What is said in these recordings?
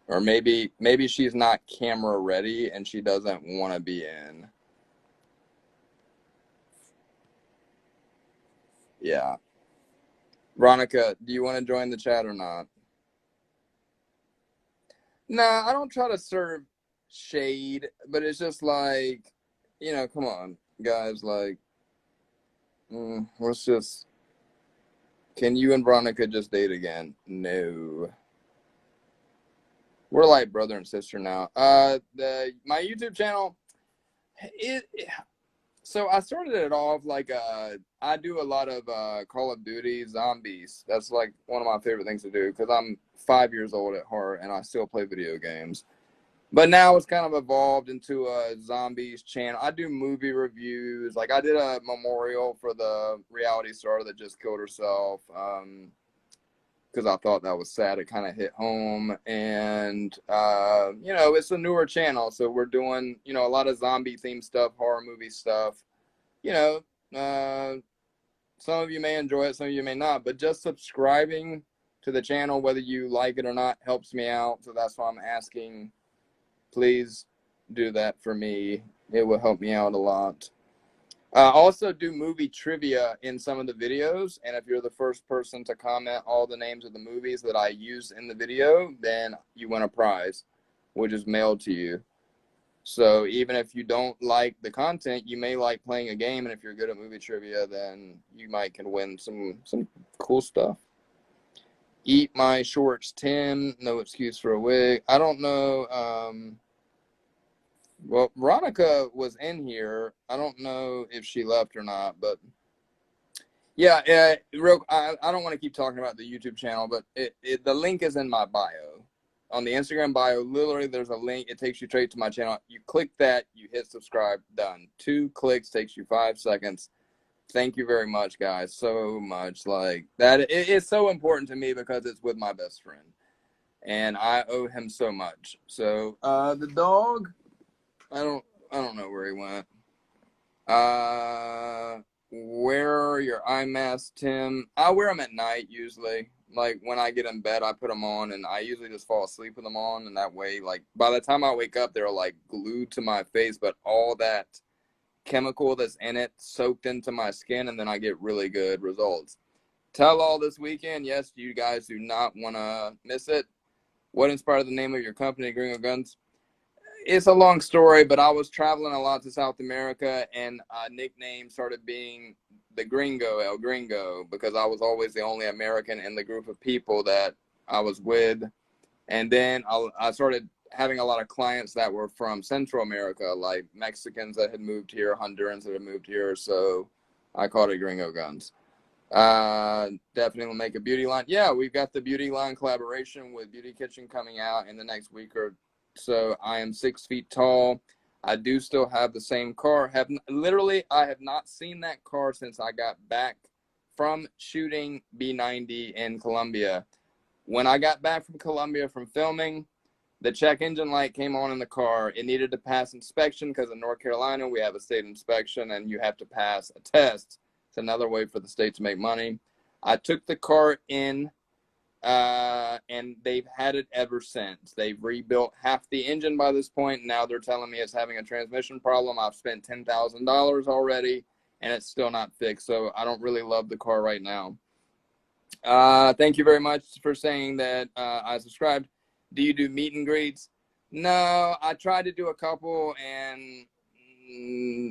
Or maybe she's not camera ready and she doesn't want to be in. Yeah. Veronica, do you want to join the chat or not? Nah, I don't try to serve shade, but it's just like, come on, guys. Like, let's just. Can you and Veronica just date again? No. We're like brother and sister now. My YouTube channel, it so I started it off like I do a lot of Call of Duty zombies. That's like one of my favorite things to do because I'm 5 years old at heart and I still play video games. But now it's kind of evolved into a zombies channel. I do movie reviews. Like I did a memorial for the reality star that just killed herself. Because I thought that was sad. It kind of hit home. And, it's a newer channel. So we're doing, a lot of zombie themed stuff, horror movie stuff. Some of you may enjoy it, some of you may not. But just subscribing to the channel, whether you like it or not, helps me out. So that's why I'm asking. Please do that for me. It will help me out a lot. Also do movie trivia in some of the videos, and if you're the first person to comment all the names of the movies that I use in the video, then you win a prize, which is mailed to you. So even if you don't like the content, you may like playing a game, and if you're good at movie trivia, then you might can win some cool stuff. Eat my shorts, Tim. No excuse for a wig. I don't know. Well, Veronica was in here. I don't know if she left or not, but yeah, I don't want to keep talking about the YouTube channel, but the link is in my bio. On the Instagram bio, literally there's a link. It takes you straight to my channel. You click that, you hit subscribe, done. 2 clicks takes you 5 seconds. Thank you very much, guys, so much. Like that, it's so important to me because it's with my best friend, and I owe him so much. So the dog. I don't know where he went. Wear your eye mask, Tim. I wear them at night usually. Like when I get in bed, I put them on, and I usually just fall asleep with them on, and that way, like by the time I wake up, they're like glued to my face, but all that chemical that's in it soaked into my skin, and then I get really good results. Tell all this weekend, yes, you guys do not want to miss it. What inspired the name of your company, Gringo Guns? It's a long story, but I was traveling a lot to South America, and a nickname started being the Gringo, El Gringo, because I was always the only American in the group of people that I was with. And then I started having a lot of clients that were from Central America, like Mexicans that had moved here, Hondurans that had moved here. So I called it Gringo Guns. Definitely make a beauty line. Yeah, we've got the beauty line collaboration with Beauty Kitchen coming out in the next week or so. I am 6 feet tall. I do still have the same car. I have not seen that car since I got back from shooting B90 in Colombia. When I got back from Colombia from filming, the check engine light came on in the car. It needed to pass inspection because in North Carolina, we have a state inspection and you have to pass a test. It's another way for the state to make money. I took the car in, and they've had it ever since. They've rebuilt half the engine by this point. Now they're telling me it's having a transmission problem. I've spent $10,000 already, and it's still not fixed. So I don't really love the car right now. Thank you very much for saying that I subscribed. Do you do meet and greets? No, I tried to do a couple, and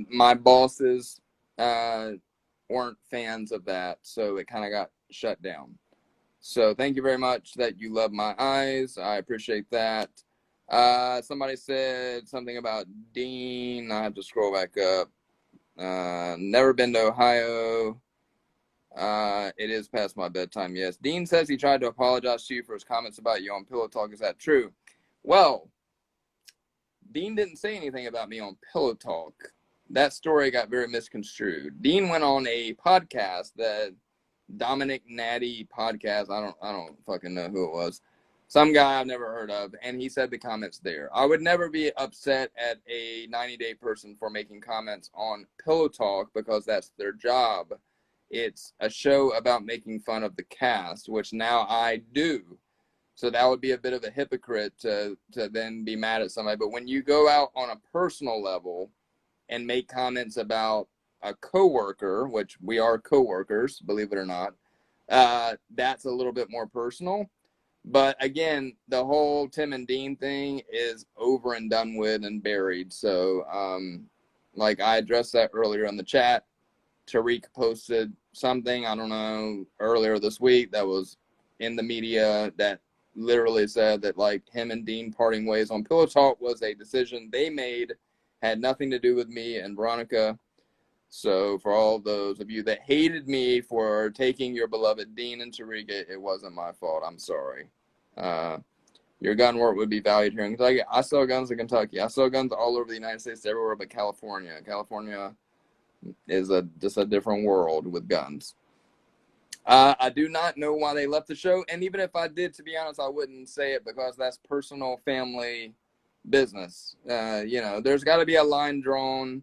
my bosses weren't fans of that, so it kind of got shut down. So thank you very much that you love my eyes. I appreciate that. Somebody said something about Dean. I have to scroll back up. Never been to Ohio. It is past my bedtime, yes. Dean says he tried to apologize to you for his comments about you on Pillow Talk. Is that true? Well, Dean didn't say anything about me on Pillow Talk. That story got very misconstrued. Dean went on a podcast, that Dominic Natty podcast. I don't fucking know who it was. Some guy I've never heard of, and he said the comments there. I would never be upset at a 90-day person for making comments on Pillow Talk because that's their job. It's a show about making fun of the cast, which now I do. So that would be a bit of a hypocrite to then be mad at somebody. But when you go out on a personal level and make comments about a coworker, which we are coworkers, believe it or not, that's a little bit more personal. But again, the whole Tim and Dean thing is over and done with and buried. So, like I addressed that earlier in the chat. Tariq posted something, I don't know, earlier this week that was in the media that literally said that like him and Dean parting ways on Pillow Talk was a decision they made, had nothing to do with me and Veronica. So for all those of you that hated me for taking your beloved Dean and Tariq, it wasn't my fault. I'm sorry. Your gun work would be valued here in Kentucky. I sell guns in Kentucky. I sell guns all over the United States, everywhere but California. California is just a different world with guns. I do not know why they left the show, and even if I did, to be honest, I wouldn't say it because that's personal family business. There's got to be a line drawn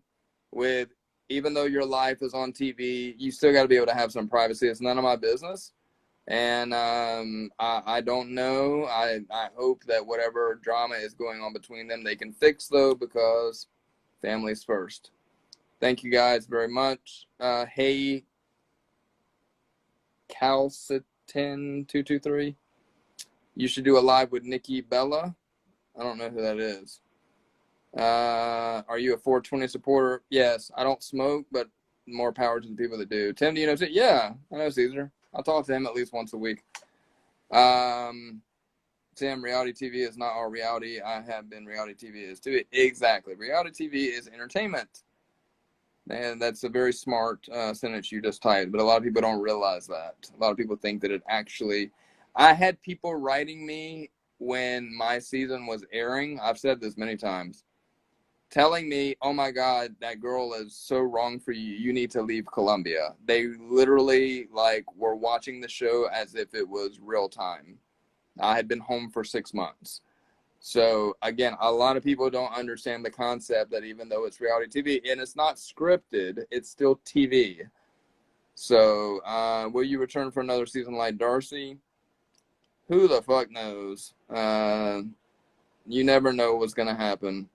with, even though your life is on TV, you still got to be able to have some privacy. It's none of my business. And I don't know. I hope that whatever drama is going on between them, they can fix, though, because family's first. Thank you guys very much. Hey, Calcitin223. You should do a live with Nikki Bella. I don't know who that is. Are you a 420 supporter? Yes. I don't smoke, but more power to the people that do. Tim, do you know? Yeah, I know Caesar. I talk to him at least once a week. Tim, reality TV is not all reality. I have been. Reality TV is too. Exactly. Reality TV is entertainment. And that's a very smart sentence you just typed, but a lot of people don't realize that. A lot of people think that it actually... I had people writing me when my season was airing. I've said this many times. Telling me, oh my God, that girl is so wrong for you. You need to leave Colombia. They literally were watching the show as if it was real time. I had been home for 6 months. So again, a lot of people don't understand the concept that even though it's reality TV and it's not scripted, it's still TV. So will you return for another season like Darcy? Who the fuck knows? You never know what's going to happen.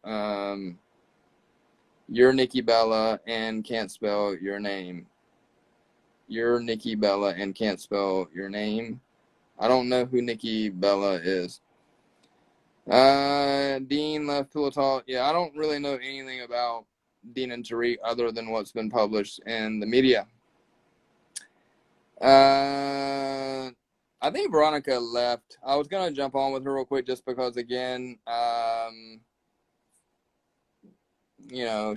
You're Nikki Bella and can't spell your name. You're Nikki Bella and can't spell your name. I don't know who Nikki Bella is. Dean left Pillow Talk. Yeah, I don't really know anything about Dean and Tariq other than what's been published in the media. I think Veronica left. I was going to jump on with her real quick just because, again,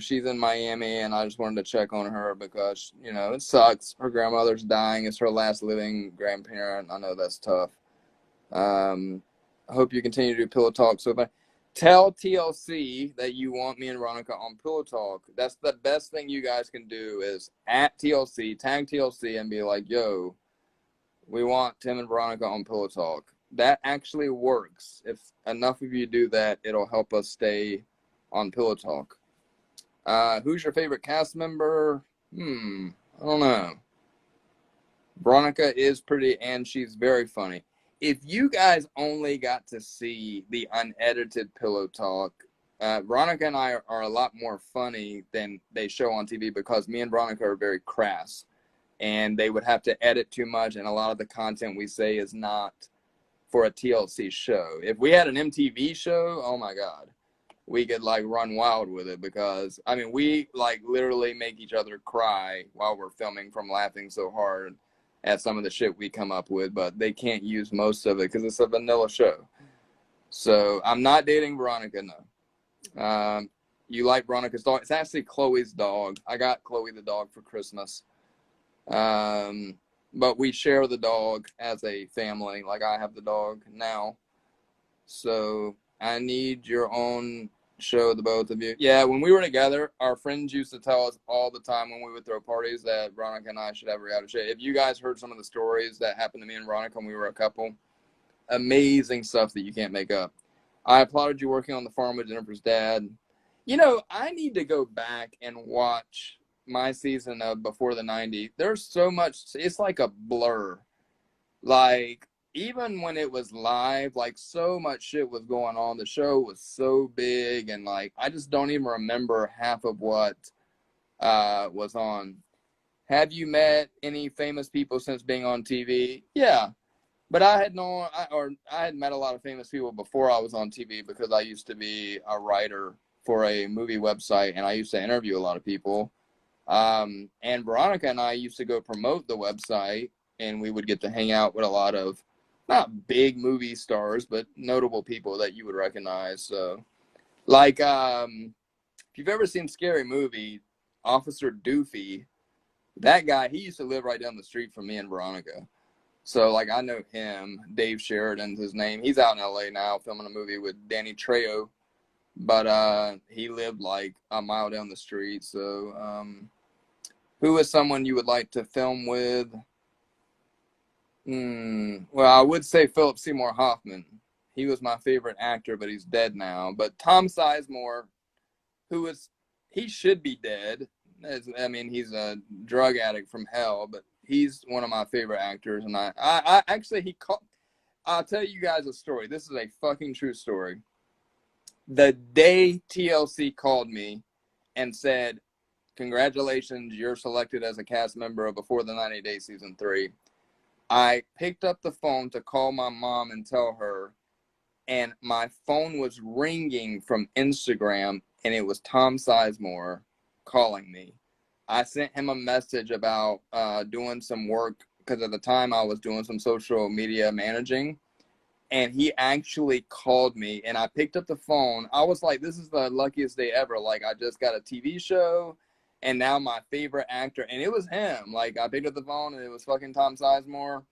she's in Miami, and I just wanted to check on her because, it sucks. Her grandmother's dying. It's her last living grandparent. I know that's tough. I hope you continue to do Pillow Talk. So if I tell TLC that you want me and Veronica on Pillow Talk, that's the best thing you guys can do is at TLC, tag TLC, and be like, yo, we want Tim and Veronica on Pillow Talk. That actually works. If enough of you do that, it'll help us stay on Pillow Talk. Who's your favorite cast member? I don't know. Veronica is pretty, and she's very funny. If you guys only got to see the unedited Pillow Talk, Veronica and I are a lot more funny than they show on TV because me and Veronica are very crass, and they would have to edit too much, and a lot of the content we say is not for a TLC show. If we had an MTV show, oh my God, we could run wild with it because, we literally make each other cry while we're filming from laughing so hard at some of the shit we come up with, but they can't use most of it because it's a vanilla show. So I'm not dating Veronica, no. You like Veronica's dog? It's actually Chloe's dog. I got Chloe the dog for Christmas. But we share the dog as a family. I have the dog now. So I need your own show, the both of you. Yeah, when we were together, our friends used to tell us all the time when we would throw parties that Veronica and I should have a reality show. If you guys heard some of the stories that happened to me and Veronica when we were a couple, amazing stuff that you can't make up. I applauded you working on the farm with Jennifer's dad. I need to go back and watch my season of Before the 90s. There's so much. It's like a blur. even when it was live, like so much shit was going on. The show was so big, and like I just don't even remember half of what was on. Have you met any famous people since being on TV? Yeah, but I had met a lot of famous people before I was on TV because I used to be a writer for a movie website, and I used to interview a lot of people. And Veronica and I used to go promote the website, and we would get to hang out with a lot of not big movie stars, but notable people that you would recognize. So, like, if you've ever seen Scary Movie, Officer Doofy, that guy, he used to live right down the street from me and Veronica. So, like, I know him. Dave Sheridan's his name. He's out in LA now filming a movie with Danny Trejo, but he lived like a mile down the street. So, who is someone you would like to film with? Well, I would say Philip Seymour Hoffman. He was my favorite actor, but he's dead now. But Tom Sizemore, he should be dead. I mean, he's a drug addict from hell, but he's one of my favorite actors. And I actually, I'll tell you guys a story. This is a fucking true story. The day TLC called me and said, congratulations, you're selected as a cast member of Before the 90 Days Season 3. I picked up the phone to call my mom and tell her, and my phone was ringing from Instagram, and it was Tom Sizemore calling me. I sent him a message about doing some work, because at the time I was doing some social media managing, and he actually called me, and I picked up the phone. I was like, this is the luckiest day ever. Like, I just got a TV show, and now my favorite actor, and it was him. Like, I picked up the phone, and it was fucking Tom Sizemore,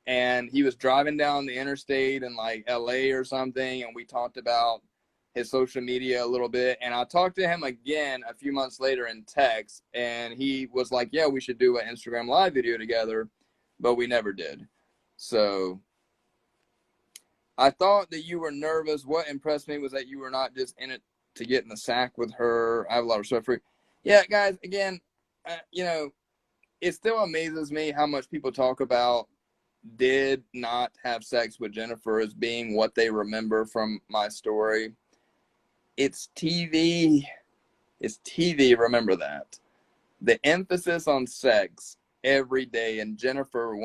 and he was driving down the interstate in, like, LA or something, and we talked about his social media a little bit, and I talked to him again a few months later in text, and he was like, yeah, we should do an Instagram live video together, but we never did. So I thought that you were nervous. What impressed me was that you were not just in it to get in the sack with her. I have a lot of respect for you. Yeah, guys, again, it still amazes me how much people talk about did not have sex with Jennifer as being what they remember from my story. It's TV. It's TV, remember that. The emphasis on sex every day, and Jennifer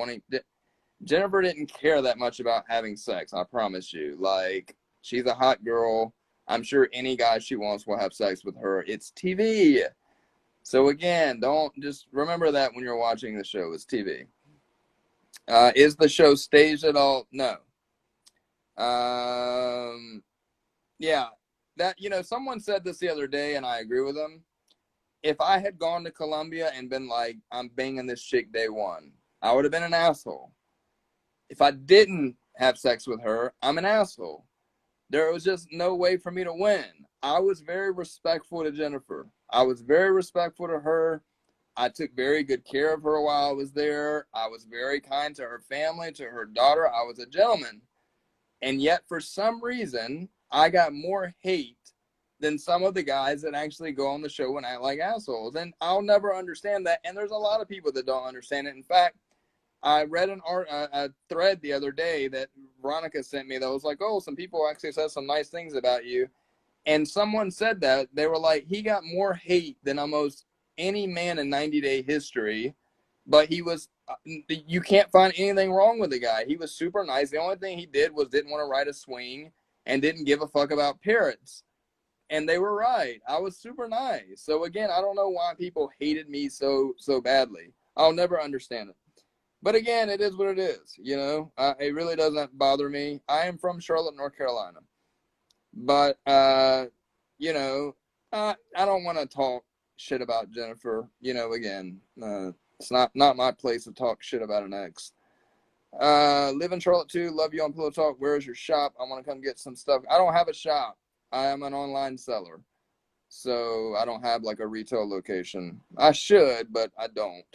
didn't care that much about having sex, I promise you. Like, she's a hot girl. I'm sure any guy she wants will have sex with her. It's TV. So again, don't just remember that when you're watching the show. It's TV. Is the show staged at all? No. Yeah. That, someone said this the other day, and I agree with them. If I had gone to Colombia and been like, I'm banging this chick day one, I would have been an asshole. If I didn't have sex with her, I'm an asshole. There was just no way for me to win. I was very respectful to Jennifer. I was very respectful to her. I took very good care of her while I was there. I was very kind to her family, to her daughter. I was a gentleman. And yet, for some reason, I got more hate than some of the guys that actually go on the show and act like assholes. And I'll never understand that. And there's a lot of people that don't understand it. In fact, I read a thread the other day that Veronica sent me that was like, oh, some people actually said some nice things about you. And someone said that. They were like, he got more hate than almost any man in 90-day history. But you can't find anything wrong with the guy. He was super nice. The only thing he did was didn't want to ride a swing and didn't give a fuck about parrots. And they were right. I was super nice. So again, I don't know why people hated me so badly. I'll never understand it. But again, it is what it is, It really doesn't bother me. I am from Charlotte, North Carolina. But, I don't want to talk shit about Jennifer. Again, it's not my place to talk shit about an ex. Live in Charlotte too. Love you on Pillow Talk. Where is your shop? I want to come get some stuff. I don't have a shop. I am an online seller. So I don't have like a retail location. I should, but I don't.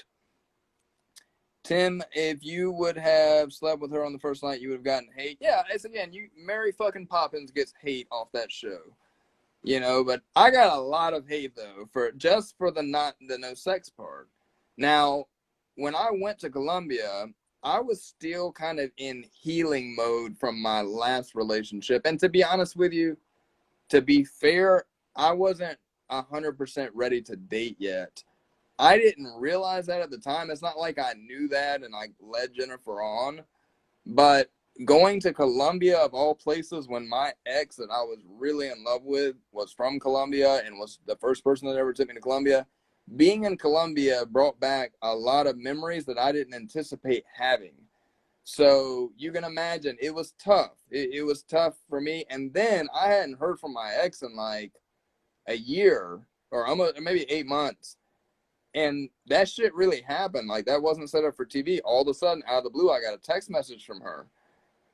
Tim, if you would have slept with her on the first night, you would have gotten hate. Yeah, it's again, Mary fucking Poppins gets hate off that show. But I got a lot of hate though for the no sex part. Now, when I went to Colombia, I was still kind of in healing mode from my last relationship. And to be honest with you, to be fair, I wasn't 100% ready to date yet. I didn't realize that at the time. It's not like I knew that and I led Jennifer on. But going to Colombia, of all places, when my ex that I was really in love with was from Colombia and was the first person that ever took me to Colombia, being in Colombia brought back a lot of memories that I didn't anticipate having. So you can imagine it was tough. It was tough for me. And then I hadn't heard from my ex in like a year or almost maybe 8 months. And that shit really happened. Like, that wasn't set up for TV. All of a sudden, out of the blue, I got a text message from her.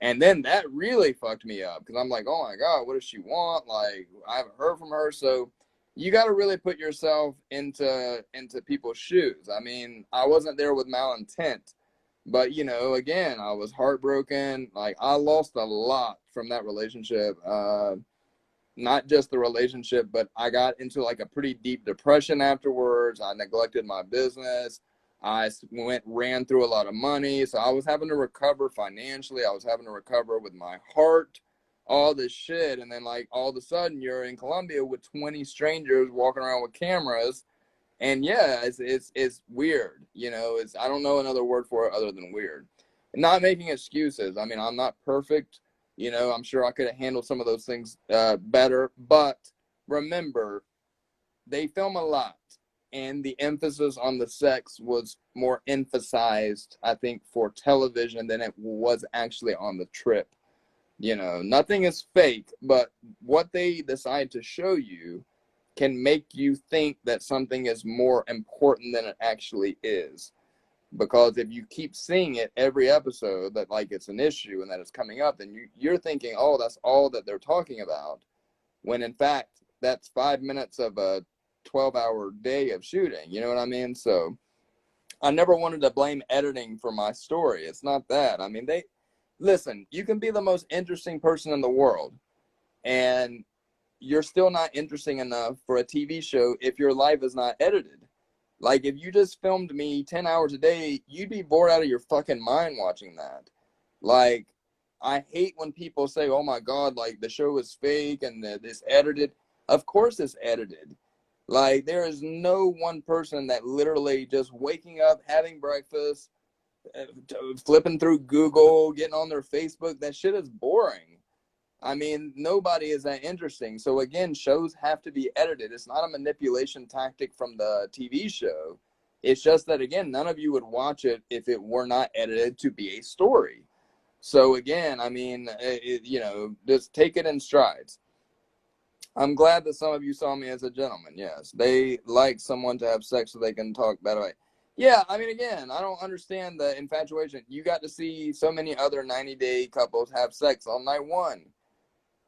And then that really fucked me up because I'm like, oh my God, what does she want? Like, I haven't heard from her. So you got to really put yourself into people's shoes. I mean, I wasn't there with malintent, but you know, again, I was heartbroken. Like, I lost a lot from that relationship. Not just the relationship, but I got into like a pretty deep depression afterwards. I neglected my business. I ran through a lot of money. So I was having to recover financially. I was having to recover with my heart, all this shit. And then like all of a sudden you're in Colombia with 20 strangers walking around with cameras. And yeah, it's weird. You know, I don't know another word for it other than weird. Not making excuses. I mean, I'm not perfect. You know, I'm sure I could have handled some of those things better. But remember, they film a lot. And the emphasis on the sex was more emphasized, I think, for television than it was actually on the trip. You know, nothing is fake, but what they decide to show you can make you think that something is more important than it actually is. Because if you keep seeing it every episode that like it's an issue and that it's coming up, then you're thinking, oh, that's all that they're talking about. When in fact, that's 5 minutes of a 12-hour day of shooting. You know what I mean? So I never wanted to blame editing for my story. It's not that. I mean, listen, you can be the most interesting person in the world and you're still not interesting enough for a TV show if your life is not edited. Like, if you just filmed me 10 hours a day, you'd be bored out of your fucking mind watching that. Like, I hate when people say, oh my God, like the show is fake and it's edited. Of course it's edited. Like, there is no one person that literally just waking up, having breakfast, flipping through Google, getting on their Facebook. That shit is boring. I mean, nobody is that interesting. So again, shows have to be edited. It's not a manipulation tactic from the TV show. It's just that, again, none of you would watch it if it were not edited to be a story. So again, I mean, you know, just take it in strides. I'm glad that some of you saw me as a gentleman. Yes, they like someone to have sex so they can talk better way. Yeah, I mean, again, I don't understand the infatuation. You got to see so many other 90-day couples have sex on night one.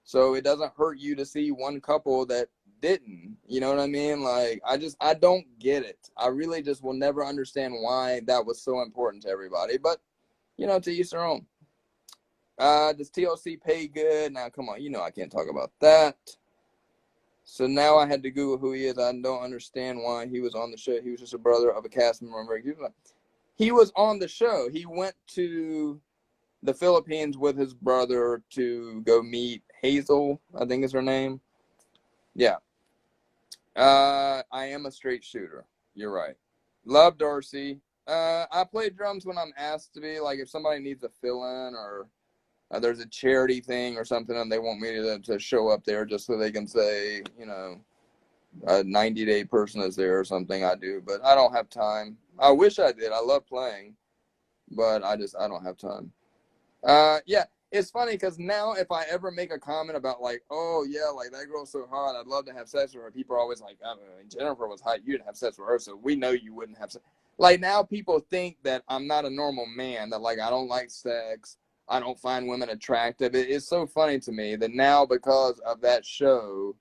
So it doesn't hurt you to see one couple that didn't. You know what I mean? Like, I don't get it. I really just will never understand why that was so important to everybody. But, you know, to each their own. Does TLC pay good? Now, come on. You know I can't talk about that. So now I had to Google who he is. I don't understand why he was on the show. He was just a brother of a cast member. He was on the show. He went to the Philippines with his brother to go meet Hazel, I think is her name. Yeah. I am a straight shooter. You're right. Love Darcy. I play drums when I'm asked to be. Like, if somebody needs a fill-in or there's a charity thing or something and they want me to show up there just so they can say, you know, a 90-day person is there or something, I do. But I don't have time. I wish I did. I love playing. But I don't have time. Yeah, it's funny because now if I ever make a comment about like, oh yeah, like that girl's so hot, I'd love to have sex with her, people are always like, oh, Jennifer was hot, you didn't have sex with her, so we know you wouldn't have sex. Like, now people think that I'm not a normal man, that like I don't like sex, I don't find women attractive. It's so funny to me that now because of that show,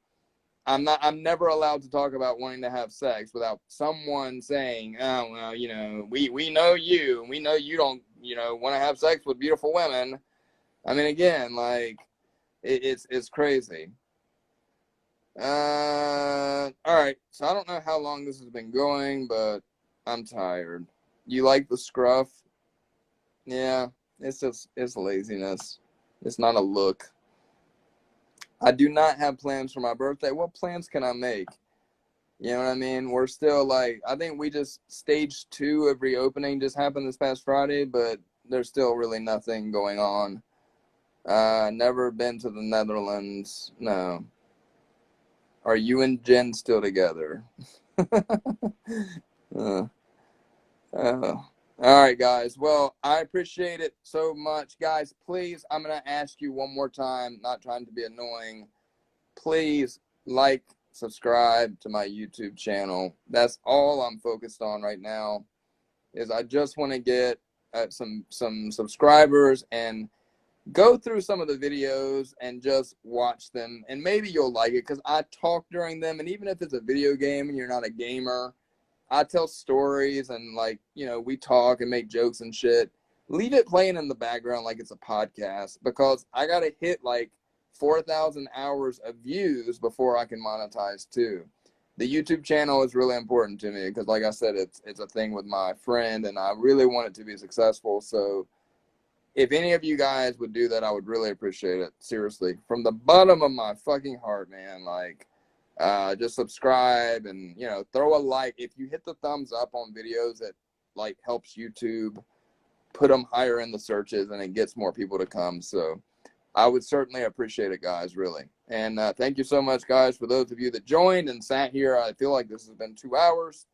I'm never allowed to talk about wanting to have sex without someone saying, oh, well, you know, we know you, and we know you don't, you know, want to have sex with beautiful women. I mean, again, like, it's crazy. All right, so I don't know how long this has been going, but I'm tired. You like the scruff? Yeah, it's laziness. It's not a look. I do not have plans for my birthday. What plans can I make? You know what I mean? We're still like, I think we just stage 2 of reopening just happened this past Friday, but there's still really nothing going on. Never been to the Netherlands. No. Are you and Jen still together? uh, uh. All right, guys. Well, I appreciate it so much. Guys, please, I'm going to ask you one more time, not trying to be annoying. Please like, subscribe to my YouTube channel. That's all I'm focused on right now. Is I just want to get some subscribers and go through some of the videos and just watch them, and maybe you'll like it because I talk during them, and even if it's a video game and you're not a gamer, I tell stories and, like, you know, we talk and make jokes and shit. Leave it playing in the background like it's a podcast, because I gotta hit like 4,000 hours of views before I can monetize too. The YouTube channel is really important to me because, like I said, it's a thing with my friend, and I really want it to be successful. So if any of you guys would do that, I would really appreciate it. Seriously, from the bottom of my fucking heart, man. Like, just subscribe and, you know, throw a like. If you hit the thumbs up on videos, it like helps YouTube put them higher in the searches, and it gets more people to come. So I would certainly appreciate it, guys, really. And thank you so much, guys, for those of you that joined and sat here. I feel like this has been 2 hours.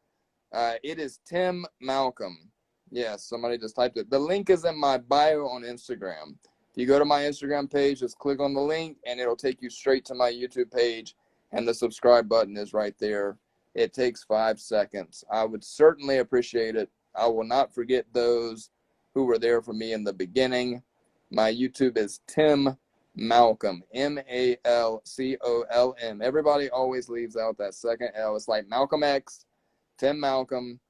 It is Tim Malcolm. Yes, somebody just typed it. The link is in my bio on Instagram. If you go to my Instagram page, just click on the link, and it'll take you straight to my YouTube page, and the subscribe button is right there. It takes 5 seconds. I would certainly appreciate it. I will not forget those who were there for me in the beginning. My YouTube is Tim Malcolm, Malcolm. Everybody always leaves out that second L. It's like Malcolm X, Tim Malcolm.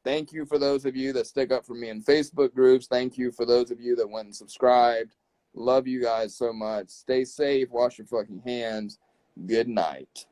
Thank you for those of you that stick up for me in Facebook groups. Thank you for those of you that went and subscribed. Love you guys so much. Stay safe. Wash your fucking hands. Good night.